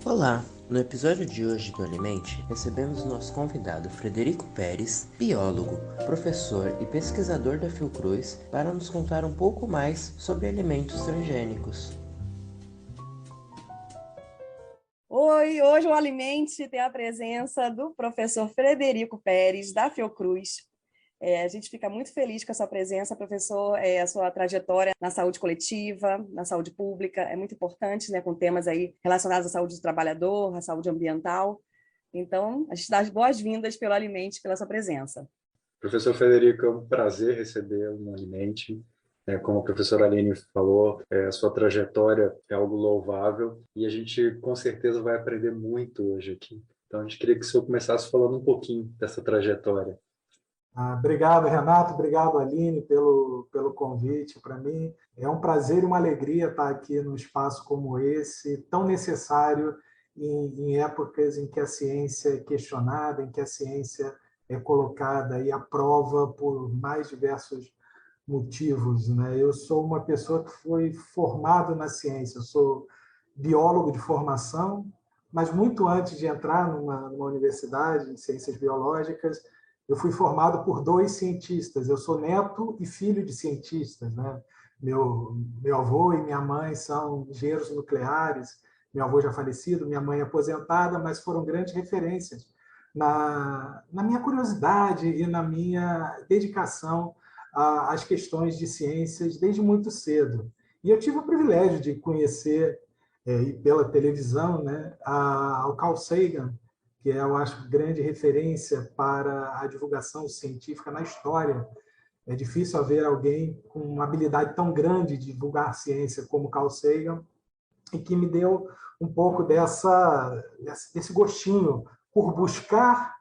Olá! No episódio de hoje do Alimente, recebemos o nosso convidado Frederico Peres, biólogo, professor e pesquisador da Fiocruz, para nos contar um pouco mais sobre alimentos transgênicos. Oi, hoje o Alimente tem a presença do professor Frederico Peres, da Fiocruz. A gente fica muito feliz com a sua presença, professor, a sua trajetória na saúde coletiva, na saúde pública, é muito importante, né, com temas aí relacionados à saúde do trabalhador, à saúde ambiental. Então, a gente dá as boas-vindas pelo Alimente, pela sua presença. Professor Frederico, é um prazer recebê-lo no Alimente. Como a professora Aline falou, a sua trajetória é algo louvável e a gente com certeza vai aprender muito hoje aqui. Então, a gente queria que o senhor começasse falando um pouquinho dessa trajetória. Obrigado, Renato. Obrigado, Aline, pelo convite. Para mim é um prazer e uma alegria estar aqui num espaço como esse, tão necessário em épocas em que a ciência é questionada, em que a ciência é colocada e à prova por mais diversos motivos, né? Eu sou uma pessoa que foi formado na ciência, eu sou biólogo de formação, mas muito antes de entrar numa universidade em ciências biológicas, eu fui formado por dois cientistas. Eu sou neto e filho de cientistas, né? Meu avô e minha mãe são engenheiros nucleares. Meu avô já falecido, minha mãe aposentada, mas foram grandes referências na minha curiosidade e na minha dedicação às questões de ciências desde muito cedo. E eu tive o privilégio de conhecer, pela televisão, né, ao Carl Sagan, que é, eu acho, grande referência para a divulgação científica na história. É difícil haver alguém com uma habilidade tão grande de divulgar ciência como Carl Sagan, e que me deu um pouco desse gostinho por buscar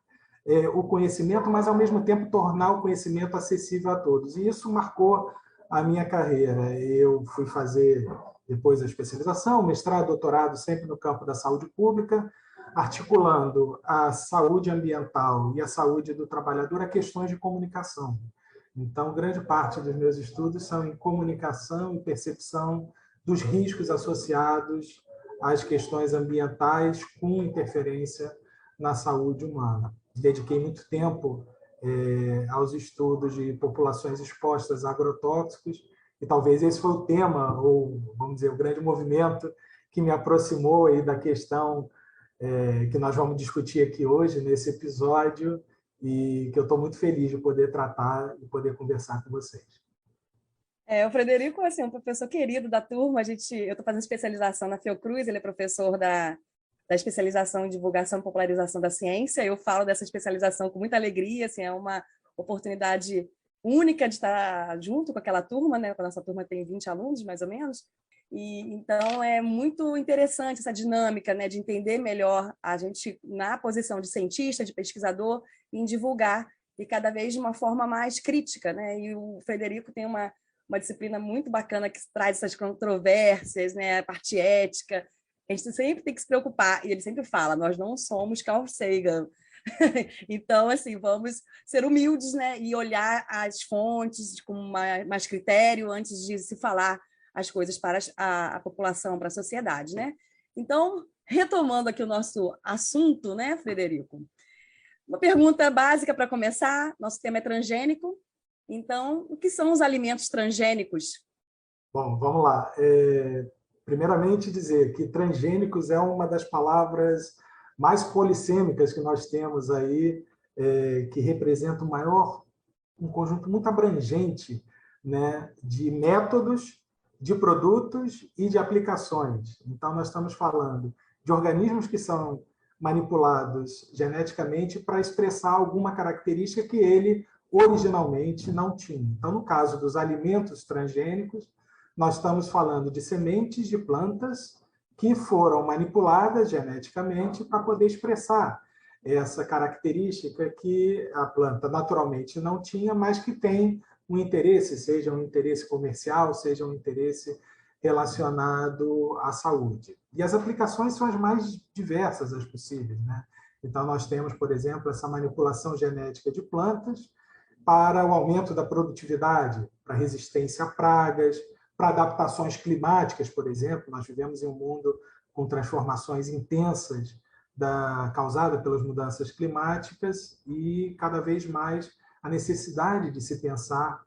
o conhecimento, mas, ao mesmo tempo, tornar o conhecimento acessível a todos. E isso marcou a minha carreira. Eu fui fazer, depois, a especialização, mestrado, doutorado, sempre no campo da saúde pública, articulando a saúde ambiental e a saúde do trabalhador a questões de comunicação. Então, grande parte dos meus estudos são em comunicação e percepção dos riscos associados às questões ambientais com interferência na saúde humana. Dediquei muito tempo aos estudos de populações expostas a agrotóxicos, e talvez esse foi o tema, ou, vamos dizer, o grande movimento que me aproximou aí da questão que nós vamos discutir aqui hoje, nesse episódio, e que eu estou muito feliz de poder tratar e poder conversar com vocês. O Frederico assim, é um professor querido da turma. Eu estou fazendo especialização na Fiocruz, ele é professor da especialização em divulgação e popularização da ciência. Eu falo dessa especialização com muita alegria, assim, é uma oportunidade única de estar junto com aquela turma, né? A nossa turma tem 20 alunos, mais ou menos, e então é muito interessante essa dinâmica, né, de entender melhor a gente na posição de cientista, de pesquisador, em divulgar, e cada vez de uma forma mais crítica, né? E o Frederico tem uma disciplina muito bacana que traz essas controvérsias, né, a parte ética. A gente sempre tem que se preocupar, e ele sempre fala, nós não somos Carl Sagan. Então, assim, vamos ser humildes, né, e olhar as fontes com mais critério antes de se falar as coisas para a população, para a sociedade, né? Então, retomando aqui o nosso assunto, né, Frederico? Uma pergunta básica para começar, nosso tema é transgênico. Então, o que são os alimentos transgênicos? Bom, vamos lá. Primeiramente, dizer que transgênicos é uma das palavras mais polissêmicas que nós temos aí, que representa um conjunto muito abrangente, né, de métodos, de produtos e de aplicações. Então, nós estamos falando de organismos que são manipulados geneticamente para expressar alguma característica que ele originalmente não tinha. Então, no caso dos alimentos transgênicos, nós estamos falando de sementes de plantas que foram manipuladas geneticamente para poder expressar essa característica que a planta naturalmente não tinha, mas que tem um interesse, seja um interesse comercial, seja um interesse relacionado à saúde. E as aplicações são as mais diversas as possíveis, né? Então, nós temos, por exemplo, essa manipulação genética de plantas para o aumento da produtividade, para resistência a pragas, para adaptações climáticas, por exemplo. Nós vivemos em um mundo com transformações intensas causada pelas mudanças climáticas e, cada vez mais, a necessidade de se pensar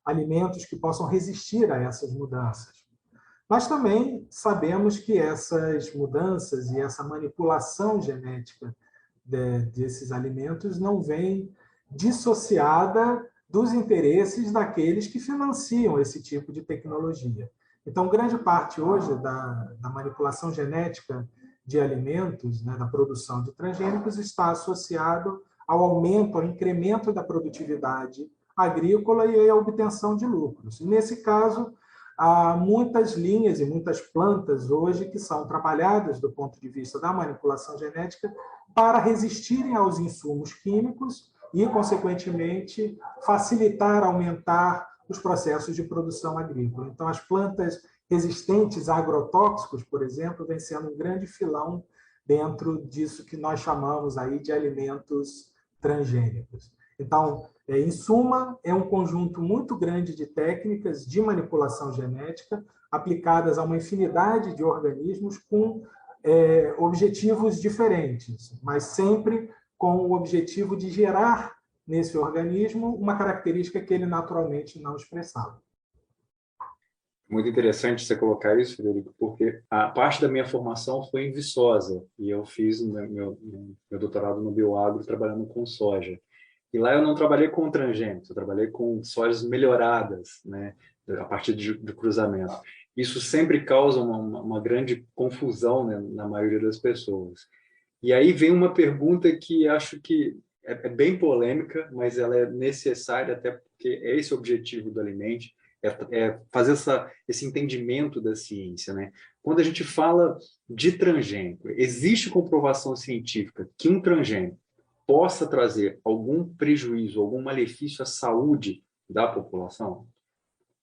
alimentos que possam resistir a essas mudanças. Nós também sabemos que essas mudanças e essa manipulação genética desses alimentos não vem dissociada dos interesses daqueles que financiam esse tipo de tecnologia. Então, grande parte hoje da manipulação genética de alimentos, né, da produção de transgênicos, está associado ao aumento, ao incremento da produtividade agrícola e à obtenção de lucros. E, nesse caso, há muitas linhas e muitas plantas hoje que são trabalhadas do ponto de vista da manipulação genética para resistirem aos insumos químicos e, consequentemente, facilitar, aumentar os processos de produção agrícola. Então, as plantas resistentes a agrotóxicos, por exemplo, vem sendo um grande filão dentro disso que nós chamamos aí de alimentos transgênicos. Então, em suma, é um conjunto muito grande de técnicas de manipulação genética aplicadas a uma infinidade de organismos com objetivos diferentes, mas sempre com o objetivo de gerar nesse organismo uma característica que ele naturalmente não expressava. Muito interessante você colocar isso, Frederico, porque a parte da minha formação foi em Viçosa, e eu fiz meu doutorado no Bioagro trabalhando com soja. E lá eu não trabalhei com transgênicos, eu trabalhei com sojas melhoradas, né, a partir de cruzamento. Isso sempre causa uma grande confusão, né, na maioria das pessoas. E aí vem uma pergunta que acho que é bem polêmica, mas ela é necessária, até porque é esse o objetivo do Alimente, fazer esse entendimento da ciência, né? Quando a gente fala de transgênico, existe comprovação científica que um transgênico possa trazer algum prejuízo, algum malefício à saúde da população?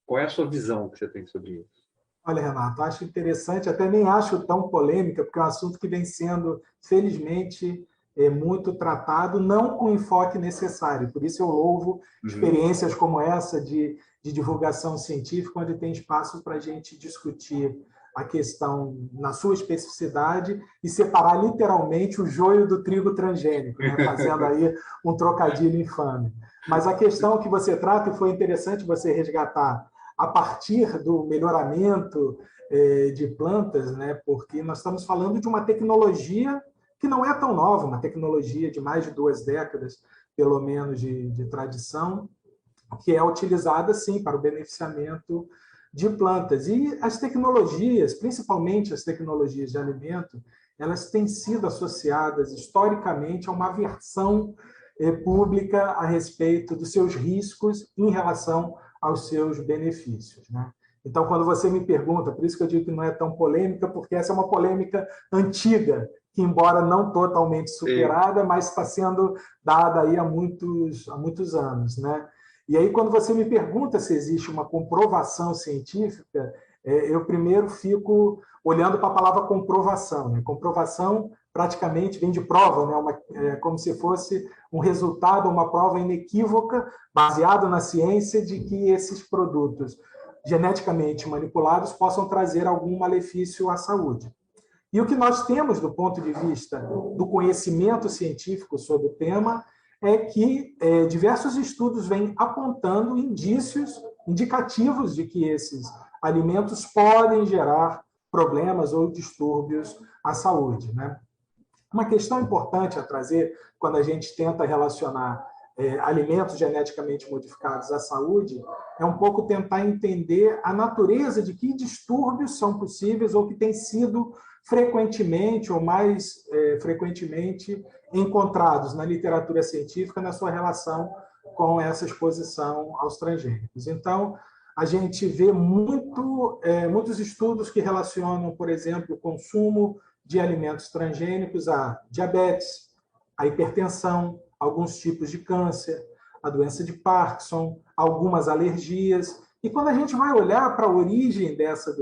Qual é a sua visão que você tem sobre isso? Olha, Renato, acho interessante, até nem acho tão polêmica, porque é um assunto que vem sendo, felizmente, muito tratado, não com o enfoque necessário. Por isso eu louvo experiências como essa de divulgação científica, onde tem espaço para a gente discutir a questão na sua especificidade e separar literalmente o joio do trigo transgênico, né? Fazendo aí um trocadilho infame. Mas a questão que você trata, e foi interessante você resgatar, a partir do melhoramento de plantas, né? Porque nós estamos falando de uma tecnologia que não é tão nova, uma tecnologia de mais de 2 décadas, pelo menos, de tradição, que é utilizada, sim, para o beneficiamento de plantas. E as tecnologias, principalmente as tecnologias de alimento, elas têm sido associadas historicamente a uma aversão pública a respeito dos seus riscos em relação aos seus benefícios, né? Então, quando você me pergunta, por isso que eu digo que não é tão polêmica, porque essa é uma polêmica antiga, que, embora não totalmente superada, mas está sendo dada aí há muitos anos, né? E aí, quando você me pergunta se existe uma comprovação científica, eu primeiro fico olhando para a palavra comprovação, né? Comprovação praticamente vem de prova, né? Como se fosse um resultado, uma prova inequívoca, baseado na ciência, de que esses produtos geneticamente manipulados possam trazer algum malefício à saúde. E o que nós temos do ponto de vista do conhecimento científico sobre o tema é que diversos estudos vêm apontando indícios indicativos de que esses alimentos podem gerar problemas ou distúrbios à saúde, né? Uma questão importante a trazer quando a gente tenta relacionar alimentos geneticamente modificados à saúde é um pouco tentar entender a natureza de que distúrbios são possíveis ou que têm sido frequentemente ou mais frequentemente encontrados na literatura científica na sua relação com essa exposição aos transgênicos. Então, a gente vê muitos estudos que relacionam, por exemplo, o consumo de alimentos transgênicos a diabetes, a hipertensão, alguns tipos de câncer, a doença de Parkinson, algumas alergias. E quando a gente vai olhar para a origem dessas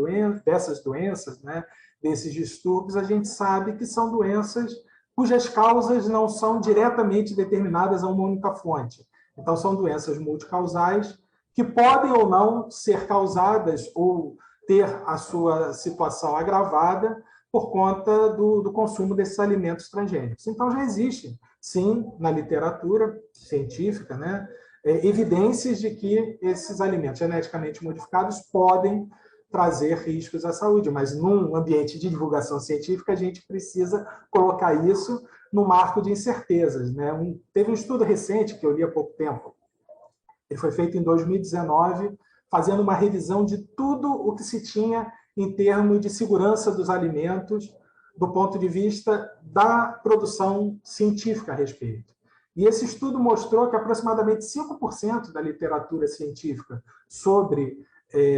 doenças, né, desses distúrbios, a gente sabe que são doenças cujas causas não são diretamente determinadas a uma única fonte. Então, são doenças multicausais que podem ou não ser causadas ou ter a sua situação agravada por conta do consumo desses alimentos transgênicos. Então, já existe, sim, na literatura científica, né, evidências de que esses alimentos geneticamente modificados podem trazer riscos à saúde, mas num ambiente de divulgação científica a gente precisa colocar isso no marco de incertezas, né? Teve um estudo recente que eu li há pouco tempo, ele foi feito em 2019, fazendo uma revisão de tudo o que se tinha em termos de segurança dos alimentos do ponto de vista da produção científica a respeito. E esse estudo mostrou que aproximadamente 5% da literatura científica sobre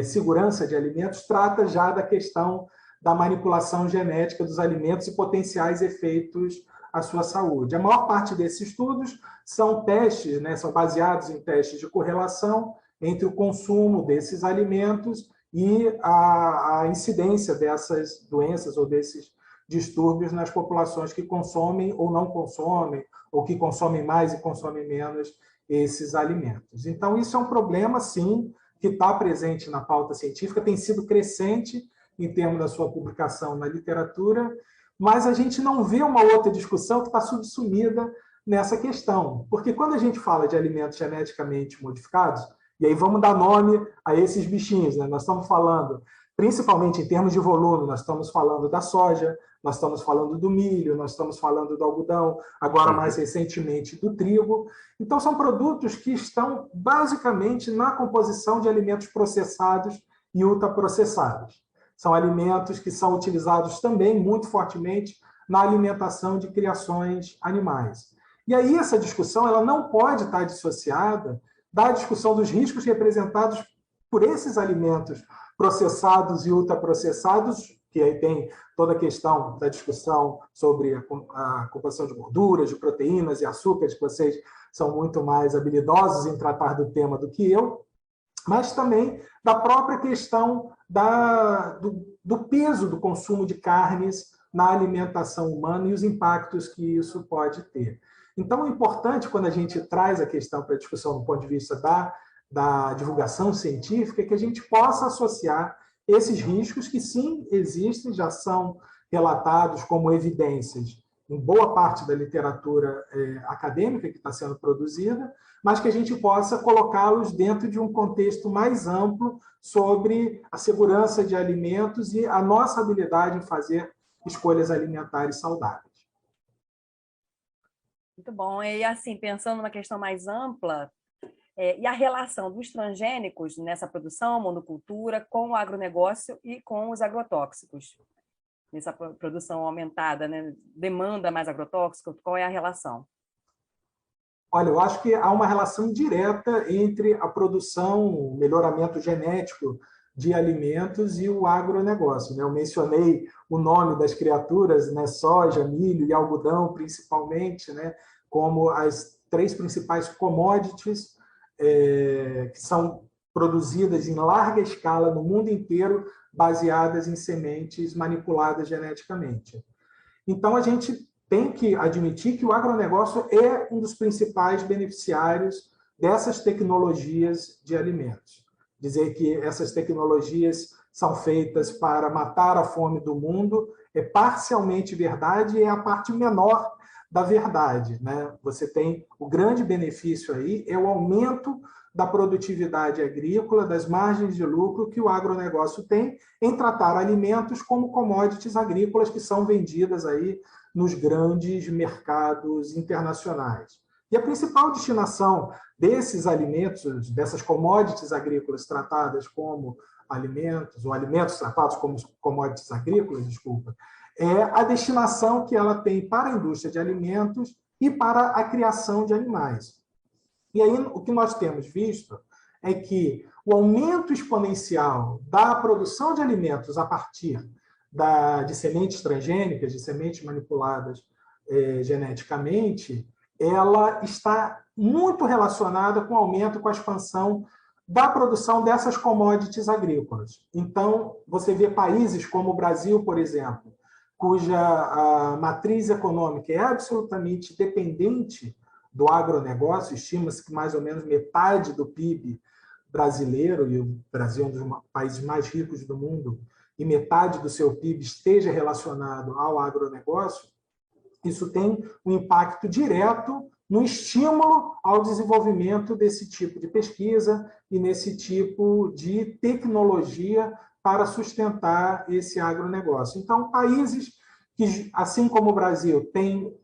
segurança de alimentos trata já da questão da manipulação genética dos alimentos e potenciais efeitos à sua saúde. A maior parte desses estudos são testes, né, são baseados em testes de correlação entre o consumo desses alimentos e a incidência dessas doenças ou desses distúrbios nas populações que consomem ou não consomem, ou que consomem mais e consomem menos esses alimentos. Então, isso é um problema, sim, que está presente na pauta científica, tem sido crescente em termos da sua publicação na literatura, mas a gente não vê uma outra discussão que está subsumida nessa questão. Porque quando a gente fala de alimentos geneticamente modificados, e aí vamos dar nome a esses bichinhos, né? Nós estamos falando, principalmente em termos de volume, nós estamos falando da soja, nós estamos falando do milho, nós estamos falando do algodão, agora mais recentemente do trigo. Então, são produtos que estão basicamente na composição de alimentos processados e ultraprocessados. São alimentos que são utilizados também muito fortemente na alimentação de criações animais. E aí essa discussão ela não pode estar dissociada da discussão dos riscos representados por esses alimentos processados e ultraprocessados, que aí tem toda a questão da discussão sobre a composição de gorduras, de proteínas e açúcares, que vocês são muito mais habilidosos em tratar do tema do que eu, mas também da própria questão do peso do consumo de carnes na alimentação humana e os impactos que isso pode ter. Então, o importante, quando a gente traz a questão para a discussão do ponto de vista da divulgação científica, é que a gente possa associar esses riscos que, sim, existem, já são relatados como evidências em boa parte da literatura acadêmica que está sendo produzida, mas que a gente possa colocá-los dentro de um contexto mais amplo sobre a segurança de alimentos e a nossa habilidade em fazer escolhas alimentares saudáveis. Muito bom. E assim, pensando numa questão mais ampla, e a relação dos transgênicos nessa produção, monocultura, com o agronegócio e com os agrotóxicos, nessa produção aumentada, né? Demanda mais agrotóxico, qual é a relação? Olha, eu acho que há uma relação direta entre a produção, o melhoramento genético de alimentos e o agronegócio, né? Eu mencionei o nome das criaturas, né? Soja, milho e algodão, principalmente, né? Como as 3 principais commodities que são produzidas em larga escala no mundo inteiro, baseadas em sementes manipuladas geneticamente. Então, a gente tem que admitir que o agronegócio é um dos principais beneficiários dessas tecnologias de alimentos. Dizer que essas tecnologias são feitas para matar a fome do mundo é parcialmente verdade e é a parte menor da verdade, né? Você tem o grande benefício aí, é o aumento da produtividade agrícola, das margens de lucro que o agronegócio tem em tratar alimentos como commodities agrícolas que são vendidas aí nos grandes mercados internacionais. E a principal destinação desses alimentos, dessas commodities agrícolas tratadas como alimentos, ou alimentos tratados como commodities agrícolas, desculpa, é a destinação que ela tem para a indústria de alimentos e para a criação de animais. E aí o que nós temos visto é que o aumento exponencial da produção de alimentos a partir de sementes transgênicas, de sementes manipuladas geneticamente, ela está muito relacionada com o aumento, com a expansão da produção dessas commodities agrícolas. Então, você vê países como o Brasil, por exemplo, cuja a matriz econômica é absolutamente dependente do agronegócio, estima-se que mais ou menos metade do PIB brasileiro, e o Brasil é um dos países mais ricos do mundo, e metade do seu PIB esteja relacionado ao agronegócio, isso tem um impacto direto no estímulo ao desenvolvimento desse tipo de pesquisa e nesse tipo de tecnologia para sustentar esse agronegócio. Então, países que, assim como o Brasil, têm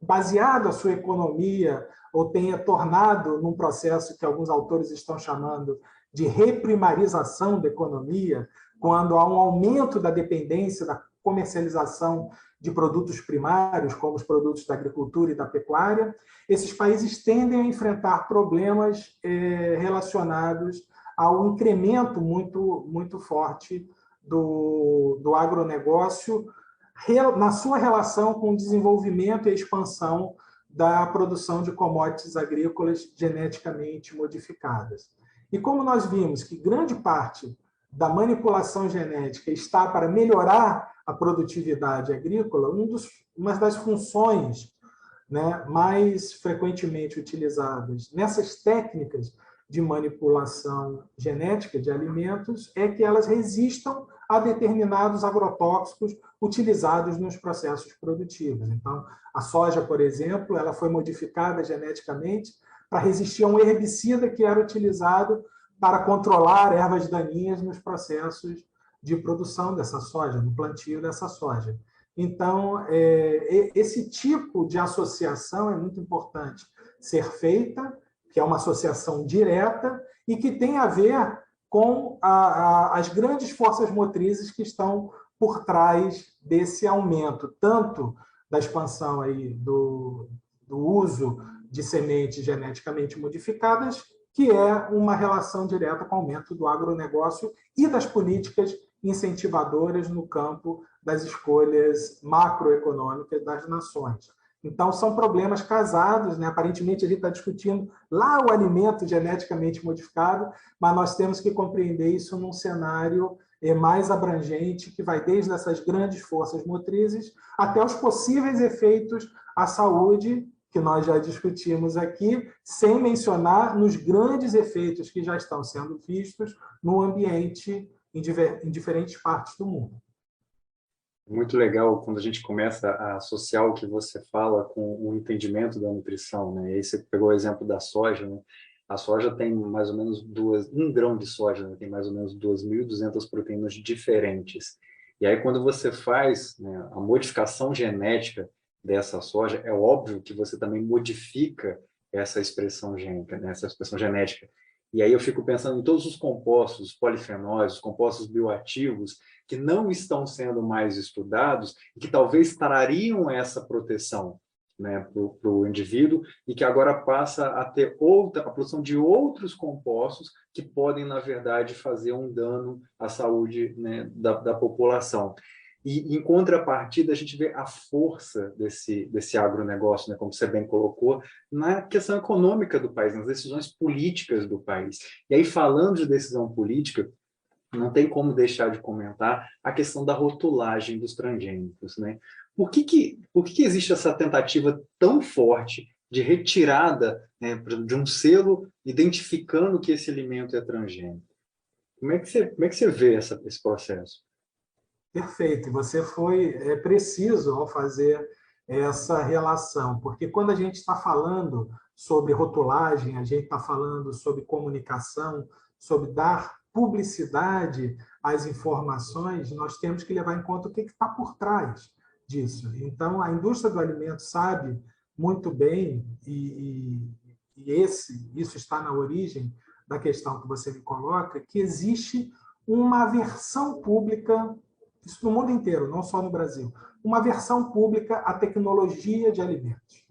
baseado a sua economia ou tenha tornado num processo que alguns autores estão chamando de reprimarização da economia, quando há um aumento da dependência da comercialização de produtos primários, como os produtos da agricultura e da pecuária, esses países tendem a enfrentar problemas relacionados ao incremento muito forte do agronegócio na sua relação com o desenvolvimento e a expansão da produção de commodities agrícolas geneticamente modificadas. E como nós vimos que grande parte da manipulação genética está para melhorar a produtividade agrícola, uma das funções, né, mais frequentemente utilizadas nessas técnicas de manipulação genética de alimentos é que elas resistam a determinados agrotóxicos utilizados nos processos produtivos. Então, a soja, por exemplo, ela foi modificada geneticamente para resistir a um herbicida que era utilizado para controlar ervas daninhas nos processos de produção dessa soja, no plantio dessa soja. Então, esse tipo de associação é muito importante ser feita, que é uma associação direta e que tem a ver com as grandes forças motrizes que estão por trás desse aumento, tanto da expansão aí do uso de sementes geneticamente modificadas, que é uma relação direta com o aumento do agronegócio e das políticas incentivadoras no campo das escolhas macroeconômicas das nações. Então, são problemas casados, né? Aparentemente, a gente está discutindo lá o alimento geneticamente modificado, mas nós temos que compreender isso num cenário mais abrangente, que vai desde essas grandes forças motrizes até os possíveis efeitos à saúde, que nós já discutimos aqui, sem mencionar nos grandes efeitos que já estão sendo vistos no ambiente em diferentes partes do mundo. Muito legal quando a gente começa a associar o que você fala com o entendimento da nutrição, né? E aí você pegou o exemplo da soja, né? A soja tem mais ou menos um grão de soja, né? Tem mais ou menos 2.200 proteínas diferentes. E aí quando você faz, né, a modificação genética dessa soja, é óbvio que você também modifica essa expressão gênica, né? Essa expressão genética. E aí eu fico pensando em todos os compostos, os polifenóis, os compostos bioativos, que não estão sendo mais estudados e que talvez trariam essa proteção, né, para o indivíduo, e que agora passa a ter a produção de outros compostos que podem, na verdade, fazer um dano à saúde, né, da população. E, em contrapartida, a gente vê a força desse agronegócio, né, como você bem colocou, na questão econômica do país, nas decisões políticas do país. E aí, falando de decisão política, não tem como deixar de comentar a questão da rotulagem dos transgênicos, né? Por que existe essa tentativa tão forte de retirada, né, de um selo identificando que esse alimento é transgênico? Como é que você vê esse processo? Perfeito, você foi preciso ao fazer essa relação, porque quando a gente está falando sobre rotulagem, a gente está falando sobre comunicação, sobre dar publicidade às informações, nós temos que levar em conta o que está por trás disso. Então, a indústria do alimento sabe muito bem, e isso está na origem da questão que você me coloca, que existe uma aversão pública, isso no mundo inteiro, não só no Brasil, uma aversão pública à tecnologia de alimentos.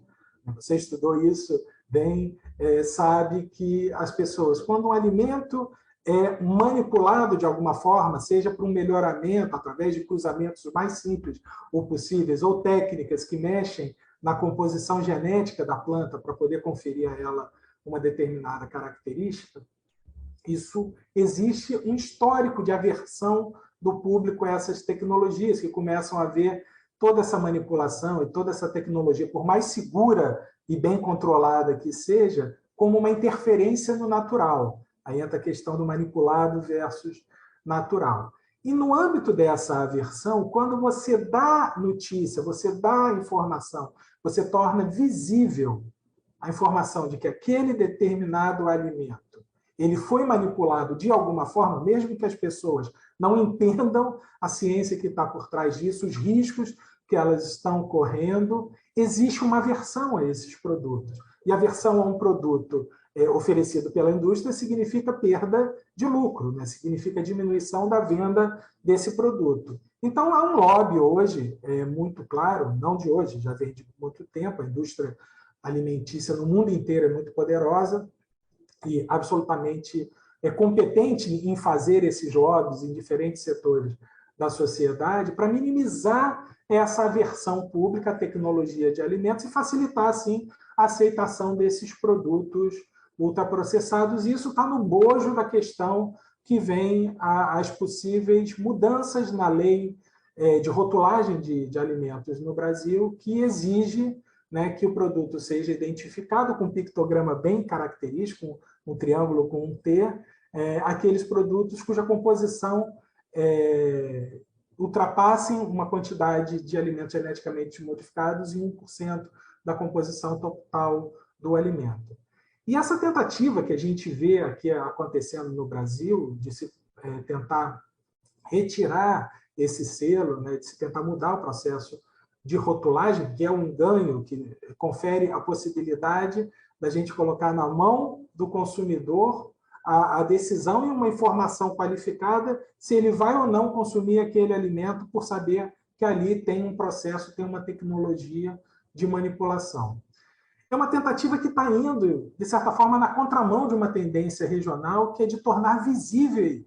Você estudou isso bem, sabe que as pessoas, quando um alimento é manipulado de alguma forma, seja para um melhoramento, através de cruzamentos mais simples ou possíveis, ou técnicas que mexem na composição genética da planta para poder conferir a ela uma determinada característica, isso existe um histórico de aversão do público a essas tecnologias, que começam a ver toda essa manipulação e toda essa tecnologia, por mais segura e bem controlada que seja, como uma interferência no natural. Aí entra a questão do manipulado versus natural. E no âmbito dessa aversão, quando você dá notícia, você dá informação, você torna visível a informação de que aquele determinado alimento ele foi manipulado de alguma forma, mesmo que as pessoas não entendam a ciência que está por trás disso, os riscos que elas estão correndo, existe uma aversão a esses produtos. E aversão a um produto oferecido pela indústria significa perda de lucro, né? Significa diminuição da venda desse produto. Então, há um lobby hoje, muito claro, não de hoje, já vem de muito tempo, a indústria alimentícia no mundo inteiro é muito poderosa e absolutamente competente em fazer esses lobbies em diferentes setores da sociedade para minimizar essa aversão pública à tecnologia de alimentos e facilitar, assim, a aceitação desses produtos ultraprocessados. E isso está no bojo da questão que vem as possíveis mudanças na lei de rotulagem de alimentos no Brasil, que exige, né, que o produto seja identificado com um pictograma bem característico, um triângulo com um T, aqueles produtos cuja composição ultrapassem uma quantidade de alimentos geneticamente modificados em 1% da composição total do alimento. E essa tentativa que a gente vê aqui acontecendo no Brasil, de se tentar retirar esse selo, né, de se tentar mudar o processo de rotulagem, que é um ganho que confere a possibilidade da gente colocar na mão do consumidor a decisão e uma informação qualificada se ele vai ou não consumir aquele alimento por saber que ali tem um processo, tem uma tecnologia de manipulação. É uma tentativa que está indo, de certa forma, na contramão de uma tendência regional, que é de tornar visível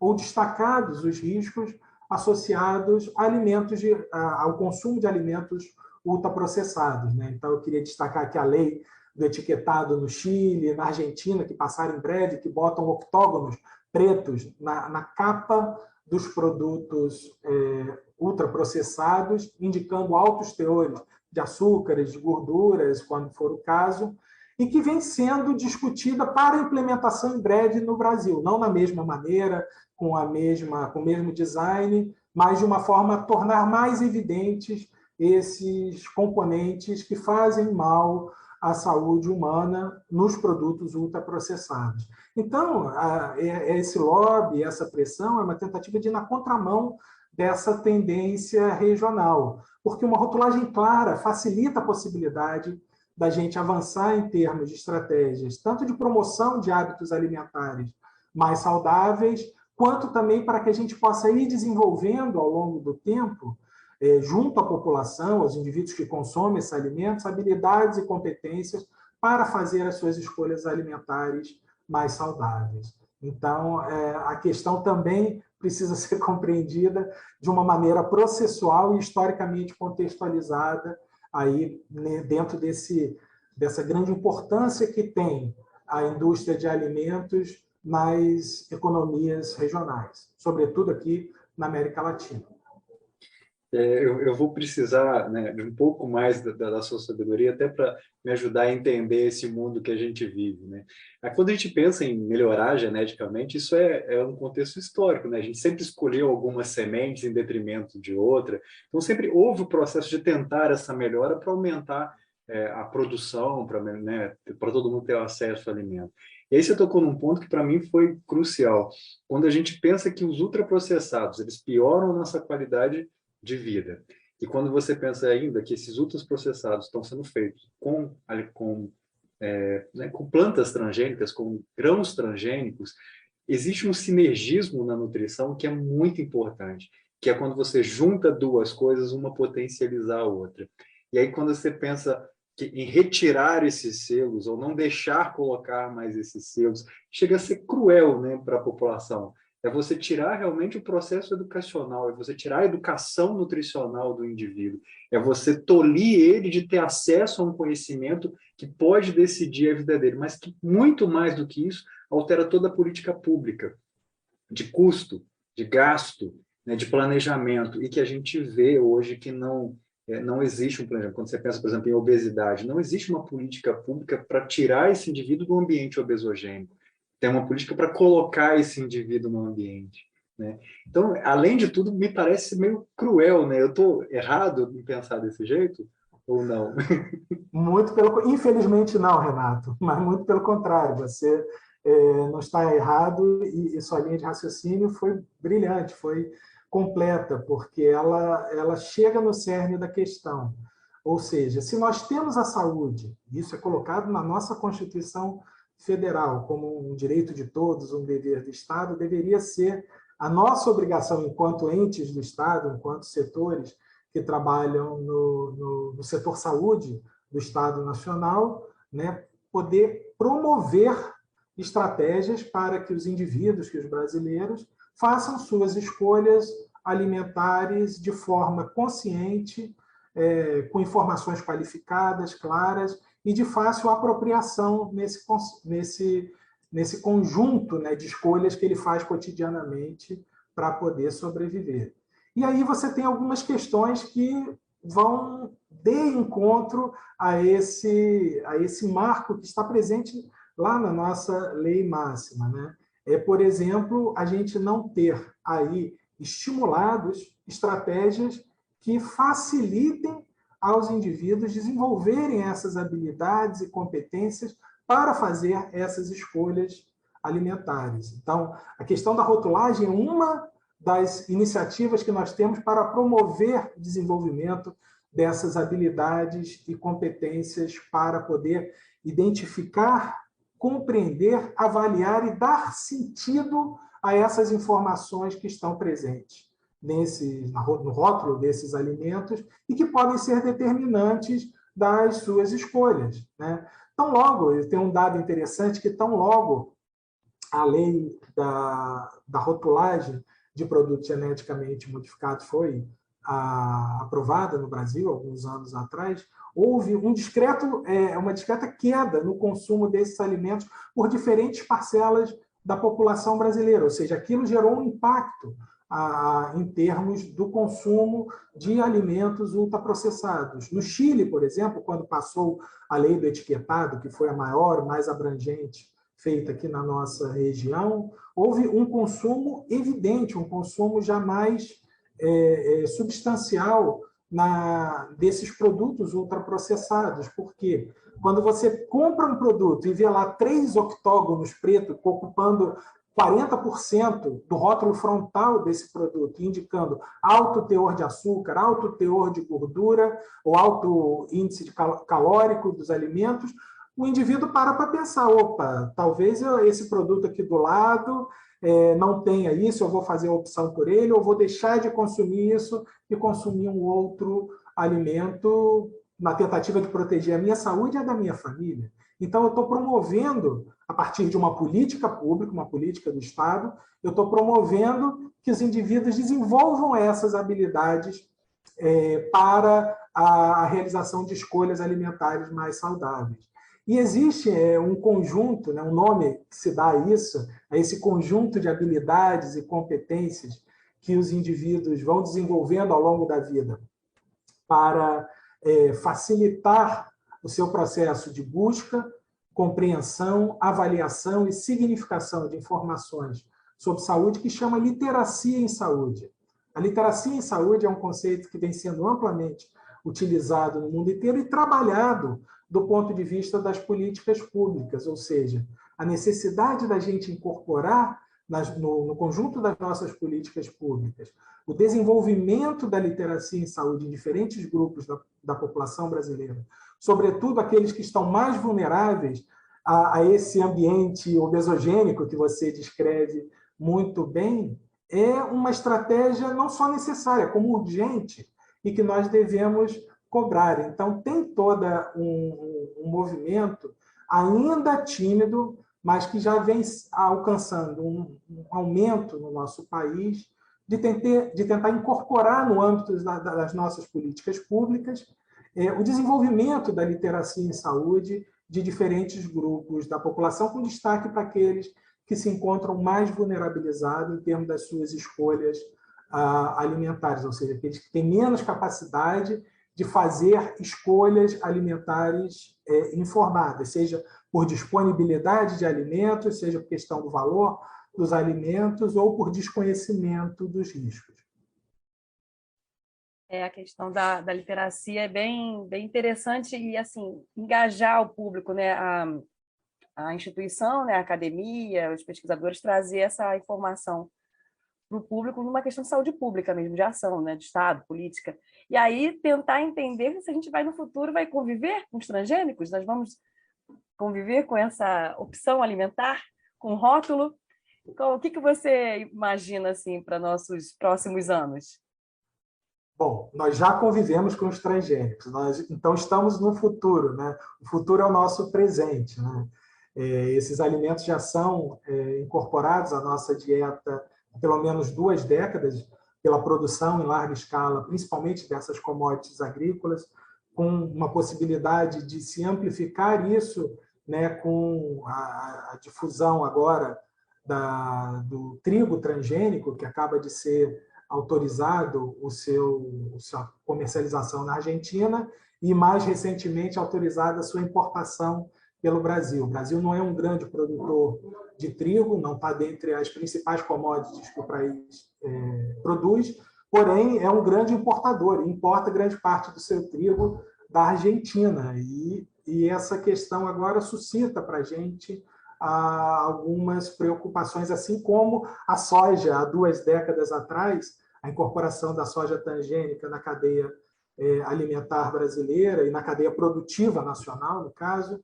ou destacados os riscos associados a alimentos ao consumo de alimentos ultraprocessados, né? Então, eu queria destacar aqui a lei do etiquetado no Chile, na Argentina, que passaram em breve, que botam octógonos pretos na capa dos produtos ultraprocessados, indicando altos teores de açúcares, de gorduras, quando for o caso, e que vem sendo discutida para implementação em breve no Brasil, não na mesma maneira, com o mesmo design, mas de uma forma a tornar mais evidentes esses componentes que fazem mal à saúde humana nos produtos ultraprocessados. Então, esse lobby, essa pressão, é uma tentativa de ir na contramão dessa tendência regional, porque uma rotulagem clara facilita a possibilidade da gente avançar em termos de estratégias, tanto de promoção de hábitos alimentares mais saudáveis, quanto também para que a gente possa ir desenvolvendo ao longo do tempo, junto à população, aos indivíduos que consomem esses alimentos, habilidades e competências para fazer as suas escolhas alimentares mais saudáveis. Então, a questão também precisa ser compreendida de uma maneira processual e historicamente contextualizada aí, né, dentro dessa grande importância que tem a indústria de alimentos nas economias regionais, sobretudo aqui na América Latina. Eu vou precisar, né, de um pouco mais da sua sabedoria até para me ajudar a entender esse mundo que a gente vive, né? Quando a gente pensa em melhorar geneticamente, isso é um contexto histórico, né? A gente sempre escolheu algumas sementes em detrimento de outra, então sempre houve o processo de tentar essa melhora para aumentar a produção, né, para todo mundo ter acesso ao alimento. E aí você tocou num ponto que para mim foi crucial. Quando a gente pensa que os ultraprocessados, eles pioram a nossa qualidade de vida. E quando você pensa ainda que esses ultraprocessados estão sendo feitos com plantas transgênicas, com grãos transgênicos, existe um sinergismo na nutrição que é muito importante, que é quando você junta duas coisas, uma potencializar a outra. E aí quando você pensa em retirar esses selos, ou não deixar colocar mais esses selos, chega a ser cruel, né, para a população. É você tirar realmente o processo educacional, é você tirar a educação nutricional do indivíduo, é você tolir ele de ter acesso a um conhecimento que pode decidir a vida dele, mas que, muito mais do que isso, altera toda a política pública, de custo, de gasto, né, de planejamento, e que a gente vê hoje que não existe um planejamento. Quando você pensa, por exemplo, em obesidade, não existe uma política pública para tirar esse indivíduo do ambiente obesogênico. tem uma política para colocar esse indivíduo no ambiente, né? Então, além de tudo, me parece meio cruel, né? Eu estou errado em pensar desse jeito ou não? Infelizmente não, Renato, mas muito pelo contrário, você não está errado e sua linha de raciocínio foi brilhante, foi completa, porque ela chega no cerne da questão. Ou seja, se nós temos a saúde, isso é colocado na nossa Constituição Federal como um direito de todos, um dever do Estado, deveria ser a nossa obrigação enquanto entes do Estado, enquanto setores que trabalham no setor saúde do Estado Nacional, né, poder promover estratégias para que os indivíduos, que os brasileiros, façam suas escolhas alimentares de forma consciente, com informações qualificadas, claras e de fácil apropriação nesse conjunto, né, de escolhas que ele faz cotidianamente para poder sobreviver. E aí você tem algumas questões que vão de encontro a esse marco que está presente lá na nossa lei máxima, né? Por exemplo, a gente não ter aí estimulados estratégias que facilitem aos indivíduos desenvolverem essas habilidades e competências para fazer essas escolhas alimentares. Então, a questão da rotulagem é uma das iniciativas que nós temos para promover o desenvolvimento dessas habilidades e competências para poder identificar, compreender, avaliar e dar sentido a essas informações que estão presentes no rótulo desses alimentos e que podem ser determinantes das suas escolhas, né? Tão logo, tem um dado interessante que tão logo a lei da rotulagem de produtos geneticamente modificados foi aprovada no Brasil, alguns anos atrás, houve uma discreta queda no consumo desses alimentos por diferentes parcelas da população brasileira, ou seja, aquilo gerou um impacto em termos do consumo de alimentos ultraprocessados. No Chile, por exemplo, quando passou a lei do etiquetado, que foi a maior, mais abrangente, feita aqui na nossa região, houve um consumo evidente, um consumo jamais substancial desses produtos ultraprocessados. Por quê? Quando você compra um produto e vê lá 3 octógonos pretos ocupando 40% do rótulo frontal desse produto, indicando alto teor de açúcar, alto teor de gordura, ou alto índice calórico dos alimentos, o indivíduo para pensar, opa, talvez esse produto aqui do lado não tenha isso, eu vou fazer a opção por ele, ou vou deixar de consumir isso e consumir um outro alimento na tentativa de proteger a minha saúde e a da minha família. Então, eu estou promovendo, a partir de uma política pública, uma política do Estado, eu estou promovendo que os indivíduos desenvolvam essas habilidades para a realização de escolhas alimentares mais saudáveis. E existe um conjunto, né, um nome que se dá a esse conjunto de habilidades e competências que os indivíduos vão desenvolvendo ao longo da vida para facilitar o seu processo de busca, compreensão, avaliação e significação de informações sobre saúde, que chama literacia em saúde. A literacia em saúde é um conceito que vem sendo amplamente utilizado no mundo inteiro e trabalhado do ponto de vista das políticas públicas, ou seja, a necessidade da gente incorporar no conjunto das nossas políticas públicas o desenvolvimento da literacia em saúde em diferentes grupos da população brasileira, sobretudo aqueles que estão mais vulneráveis a esse ambiente obesogênico que você descreve muito bem, é uma estratégia não só necessária, como urgente, e que nós devemos cobrar. Então, tem todo um movimento, ainda tímido, mas que já vem alcançando um aumento no nosso país, de tentar incorporar no âmbito das nossas políticas públicas o desenvolvimento da literacia em saúde de diferentes grupos da população, com destaque para aqueles que se encontram mais vulnerabilizados em termos das suas escolhas alimentares, ou seja, aqueles que têm menos capacidade de fazer escolhas alimentares informadas, seja por disponibilidade de alimentos, seja por questão do valor dos alimentos ou por desconhecimento dos riscos. A questão da literacia é bem interessante e, assim, engajar o público, né? A instituição, né? A academia, os pesquisadores trazer essa informação para o público numa questão de saúde pública mesmo, de ação, né? De Estado, política. E aí tentar entender se a gente vai no futuro vai conviver com os transgênicos, nós vamos conviver com essa opção alimentar, com rótulo. Então, o que você imagina assim, para nossos próximos anos? Bom, nós já convivemos com os transgênicos, então estamos no futuro, né? O futuro é o nosso presente, né? Esses alimentos já são incorporados à nossa dieta há pelo menos 2 décadas, pela produção em larga escala, principalmente dessas commodities agrícolas, com uma possibilidade de se amplificar isso, né, com a difusão agora do trigo transgênico, que acaba de ser autorizado sua comercialização na Argentina e, mais recentemente, autorizada a sua importação pelo Brasil. O Brasil não é um grande produtor de trigo, não está dentre as principais commodities que o país produz, porém é um grande importador, e importa grande parte do seu trigo da Argentina. E essa questão agora suscita para a gente algumas preocupações, assim como a soja, há 2 décadas atrás, a incorporação da soja transgênica na cadeia alimentar brasileira e na cadeia produtiva nacional, no caso,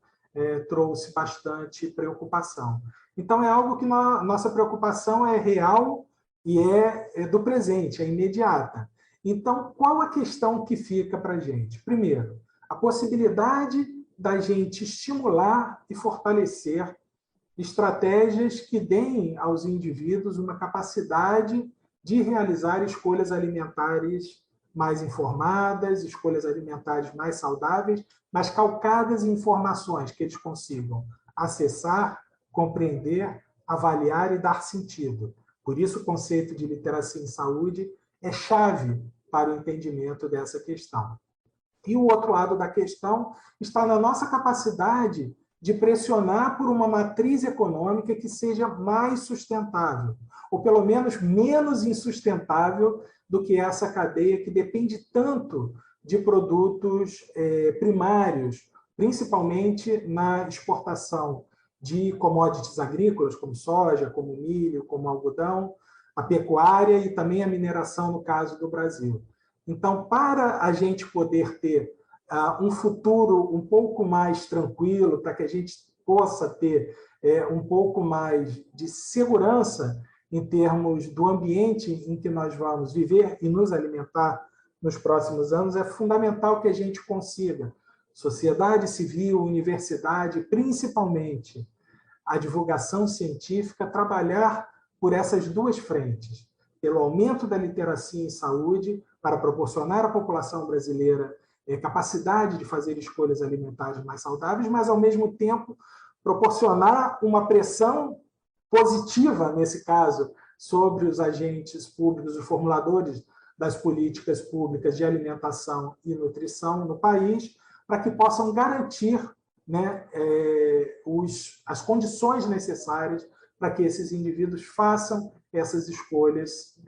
trouxe bastante preocupação. Então, é algo que nossa preocupação é real e é do presente, é imediata. Então, qual a questão que fica para a gente? Primeiro, a possibilidade da gente estimular e fortalecer estratégias que deem aos indivíduos uma capacidade de realizar escolhas alimentares mais informadas, escolhas alimentares mais saudáveis, mas calcadas em informações que eles consigam acessar, compreender, avaliar e dar sentido. Por isso, o conceito de literacia em saúde é chave para o entendimento dessa questão. E o outro lado da questão está na nossa capacidade de pressionar por uma matriz econômica que seja mais sustentável, ou pelo menos menos insustentável do que essa cadeia que depende tanto de produtos primários, principalmente na exportação de commodities agrícolas, como soja, como milho, como algodão, a pecuária e também a mineração, no caso do Brasil. Então, para a gente poder ter um futuro um pouco mais tranquilo, para que a gente possa ter um pouco mais de segurança em termos do ambiente em que nós vamos viver e nos alimentar nos próximos anos, é fundamental que a gente consiga, sociedade civil, universidade, principalmente a divulgação científica, trabalhar por essas 2 frentes, pelo aumento da literacia em saúde, para proporcionar à população brasileira capacidade de fazer escolhas alimentares mais saudáveis, mas, ao mesmo tempo, proporcionar uma pressão positiva, nesse caso, sobre os agentes públicos, os formuladores das políticas públicas de alimentação e nutrição no país, para que possam garantir, né, as condições necessárias para que esses indivíduos façam essas escolhas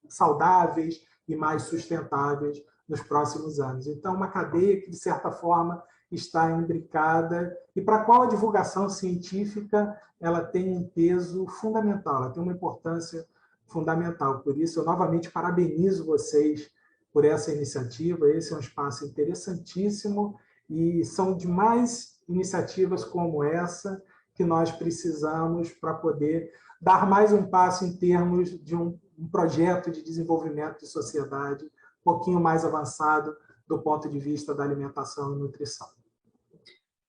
saudáveis e mais sustentáveis nos próximos anos. Então, uma cadeia que, de certa forma, está imbricada e para a qual a divulgação científica ela tem um peso fundamental, ela tem uma importância fundamental. Por isso, eu novamente parabenizo vocês por essa iniciativa. Esse é um espaço interessantíssimo e são demais iniciativas como essa que nós precisamos para poder dar mais um passo em termos de um projeto de desenvolvimento de sociedade um pouquinho mais avançado do ponto de vista da alimentação e nutrição.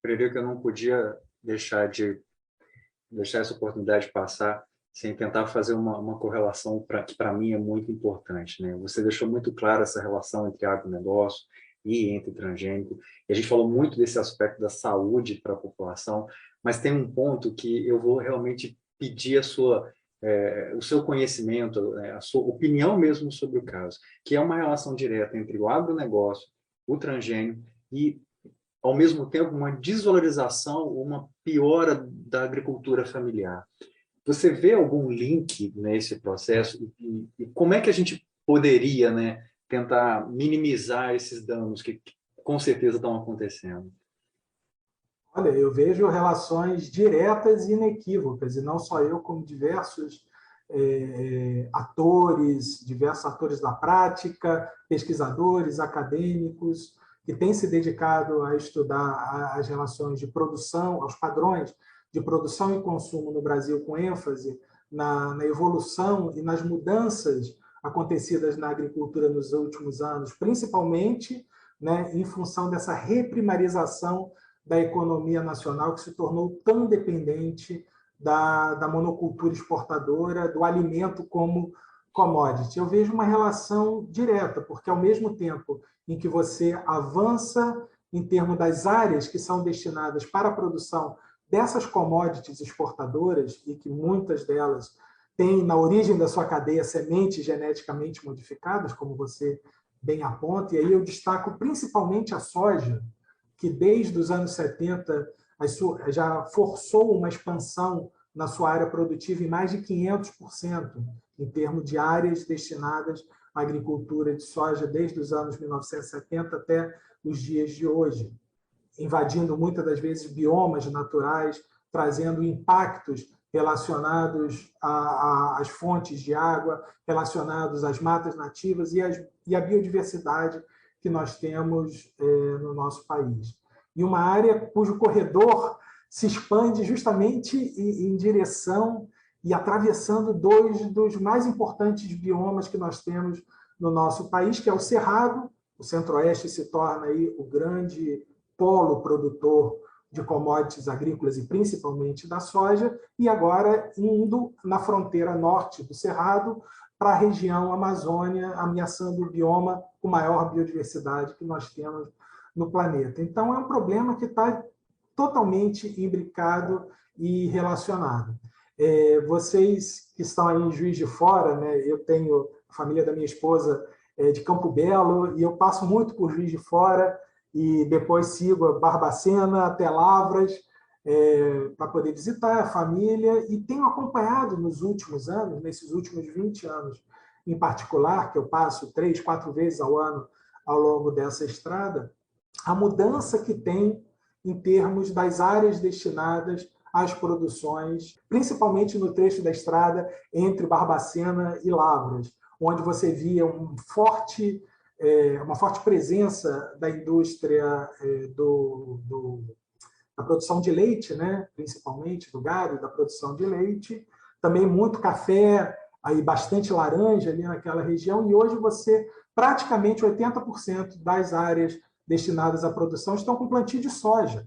Frederico, eu não podia deixar essa oportunidade passar sem tentar fazer uma correlação que para mim é muito importante, né? Você deixou muito claro essa relação entre agronegócio e entre transgênico, e a gente falou muito desse aspecto da saúde para a população, mas tem um ponto que eu vou realmente pedir a sua o seu conhecimento, a sua opinião mesmo sobre o caso, que é uma relação direta entre o agronegócio, o transgênio e, ao mesmo tempo, uma desvalorização, uma piora da agricultura familiar. Você vê algum link nesse processo e como é que a gente poderia, né, tentar minimizar esses danos que com certeza estão acontecendo? Olha, eu vejo relações diretas e inequívocas, e não só eu, como diversos diversos atores da prática, pesquisadores, acadêmicos, que têm se dedicado a estudar as relações de produção, aos padrões de produção e consumo no Brasil, com ênfase na evolução e nas mudanças acontecidas na agricultura nos últimos anos, principalmente, né, em função dessa reprimarização da economia nacional, que se tornou tão dependente da monocultura exportadora, do alimento como commodity. Eu vejo uma relação direta, porque ao mesmo tempo em que você avança em termos das áreas que são destinadas para a produção dessas commodities exportadoras, e que muitas delas têm na origem da sua cadeia sementes geneticamente modificadas, como você bem aponta, e aí eu destaco principalmente a soja, que desde os anos 70 já forçou uma expansão na sua área produtiva em mais de 500%, em termos de áreas destinadas à agricultura de soja desde os anos 1970 até os dias de hoje, invadindo muitas das vezes biomas naturais, trazendo impactos relacionados às fontes de água, relacionados às matas nativas e à biodiversidade que nós temos no nosso país. E uma área cujo corredor se expande justamente em direção e atravessando dois dos mais importantes biomas que nós temos no nosso país, que é o Cerrado. O Centro-Oeste se torna aí o grande polo produtor de commodities agrícolas e principalmente da soja, e agora indo na fronteira norte do Cerrado para a região Amazônia, ameaçando o bioma com maior biodiversidade que nós temos no planeta. Então, é um problema que está totalmente imbricado e relacionado. Vocês que estão aí em Juiz de Fora, né, eu tenho a família da minha esposa de Campo Belo, e eu passo muito por Juiz de Fora, e depois sigo a Barbacena até Lavras, para poder visitar a família, e tenho acompanhado nos últimos anos, nesses últimos 20 anos em particular, que eu passo 3, 4 vezes ao ano ao longo dessa estrada, a mudança que tem em termos das áreas destinadas às produções, principalmente no trecho da estrada entre Barbacena e Lavras, onde você via uma forte presença da indústria da produção de leite, né? Principalmente do gado, da produção de leite, também muito café, aí bastante laranja ali naquela região, e hoje praticamente 80% das áreas destinadas à produção estão com plantio de soja.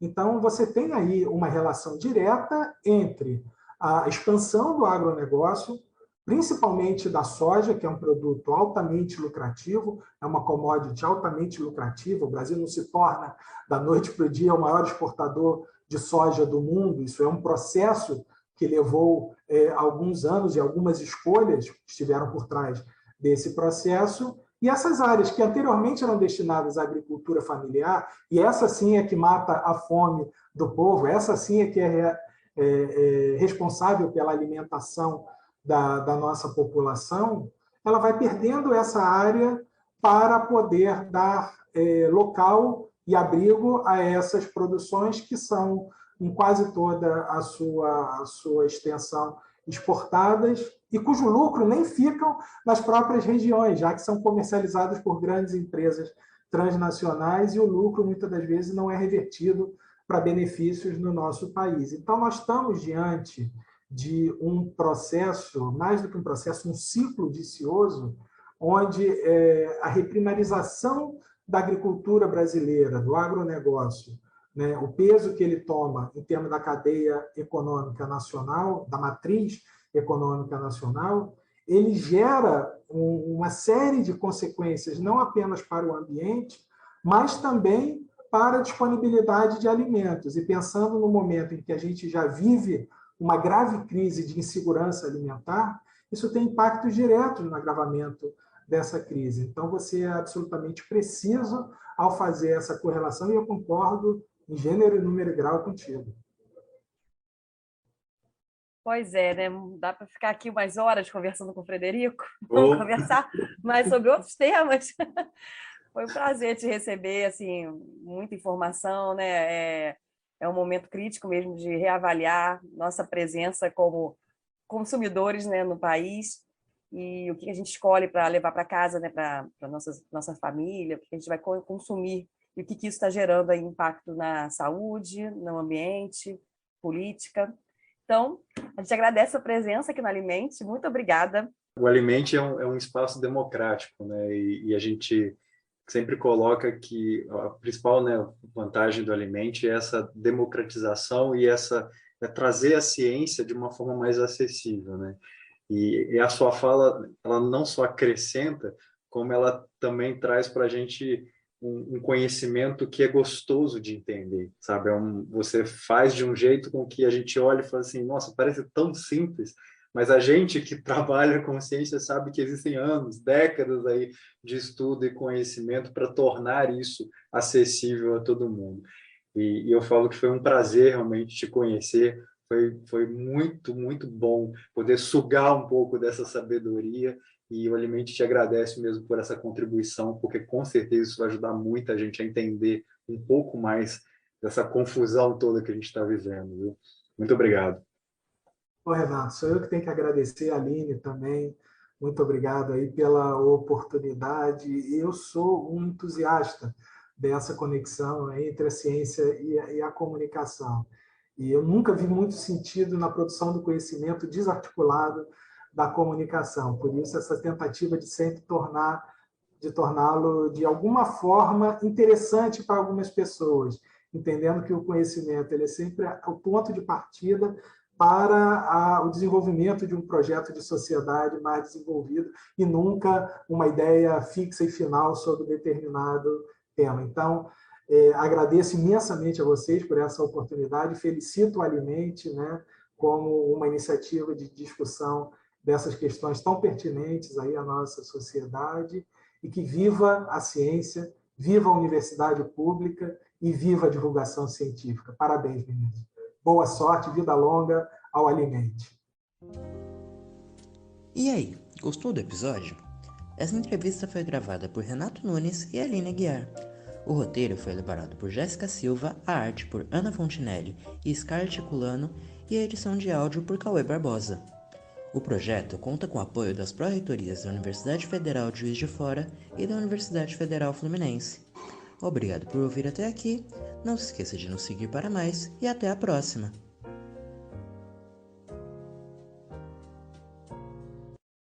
Então, você tem aí uma relação direta entre a expansão do agronegócio, principalmente da soja, que é um produto altamente lucrativo, é uma commodity altamente lucrativa. O Brasil não se torna, da noite para o dia, o maior exportador de soja do mundo. Isso é um processo que levou alguns anos e algumas escolhas estiveram por trás desse processo. E essas áreas que anteriormente eram destinadas à agricultura familiar, e essa sim é que mata a fome do povo, essa sim é que é responsável pela alimentação da nossa população, ela vai perdendo essa área para poder dar local e abrigo a essas produções que são, em quase toda a sua extensão, exportadas, e cujo lucro nem ficam nas próprias regiões, já que são comercializados por grandes empresas transnacionais, e o lucro, muitas das vezes, não é revertido para benefícios no nosso país. Então, nós estamos diante de um processo, mais do que um processo, um ciclo vicioso, onde a reprimarização da agricultura brasileira, do agronegócio, né, o peso que ele toma em termos da cadeia econômica nacional, da matriz econômica nacional, ele gera uma série de consequências, não apenas para o ambiente, mas também para a disponibilidade de alimentos. E pensando no momento em que a gente já vive uma grave crise de insegurança alimentar, isso tem impactos diretos no agravamento dessa crise. Então, você é absolutamente preciso ao fazer essa correlação, e eu concordo em gênero, número e grau contigo. Pois é, né? Dá para ficar aqui umas horas conversando com o Frederico. Vamos conversar mais sobre outros temas. Foi um prazer te receber, assim, muita informação, né? É um momento crítico mesmo de reavaliar nossa presença como consumidores, né, no país, e o que a gente escolhe para levar para casa, né, para nossa família, o que a gente vai consumir, e o que isso está gerando aí impacto na saúde, no ambiente, política. Então, a gente agradece a presença aqui no Alimente. Muito obrigada. O Alimente é um espaço democrático, né? E a gente sempre coloca que a principal, né, vantagem do Alimente é essa democratização e trazer a ciência de uma forma mais acessível, né? E a sua fala, ela não só acrescenta, como ela também traz para a gente um conhecimento que é gostoso de entender, sabe? Você faz de um jeito com que a gente olha e fala assim, nossa, parece tão simples, mas a gente que trabalha com ciência sabe que existem anos, décadas aí de estudo e conhecimento para tornar isso acessível a todo mundo. E eu falo que foi um prazer realmente te conhecer, foi muito, muito bom poder sugar um pouco dessa sabedoria, e o Alimente te agradece mesmo por essa contribuição, porque com certeza isso vai ajudar muita gente a entender um pouco mais dessa confusão toda que a gente está vivendo. Viu? Muito obrigado. Ô, Renato, sou eu que tenho que agradecer a Aline também. Muito obrigado aí pela oportunidade. Eu sou um entusiasta dessa conexão entre a ciência e a comunicação. E eu nunca vi muito sentido na produção do conhecimento desarticulado da comunicação. Por isso, essa tentativa de sempre torná-lo, de alguma forma, interessante para algumas pessoas, entendendo que o conhecimento ele é sempre o ponto de partida para o desenvolvimento de um projeto de sociedade mais desenvolvido e nunca uma ideia fixa e final sobre determinado tema. Então, agradeço imensamente a vocês por essa oportunidade, felicito o Alimente, né, como uma iniciativa de discussão dessas questões tão pertinentes aí à nossa sociedade, e que viva a ciência, viva a universidade pública e viva a divulgação científica. Parabéns, meninos. Boa sorte, vida longa ao Alimente. E aí, gostou do episódio? Essa entrevista foi gravada por Renato Nunes e Aline Aguiar. O roteiro foi elaborado por Jéssica Silva, a arte por Ana Fontinelli e Scarlett Culano e a edição de áudio por Cauê Barbosa. O projeto conta com o apoio das pró-reitorias da Universidade Federal de Juiz de Fora e da Universidade Federal Fluminense. Obrigado por ouvir até aqui, não se esqueça de nos seguir para mais e até a próxima!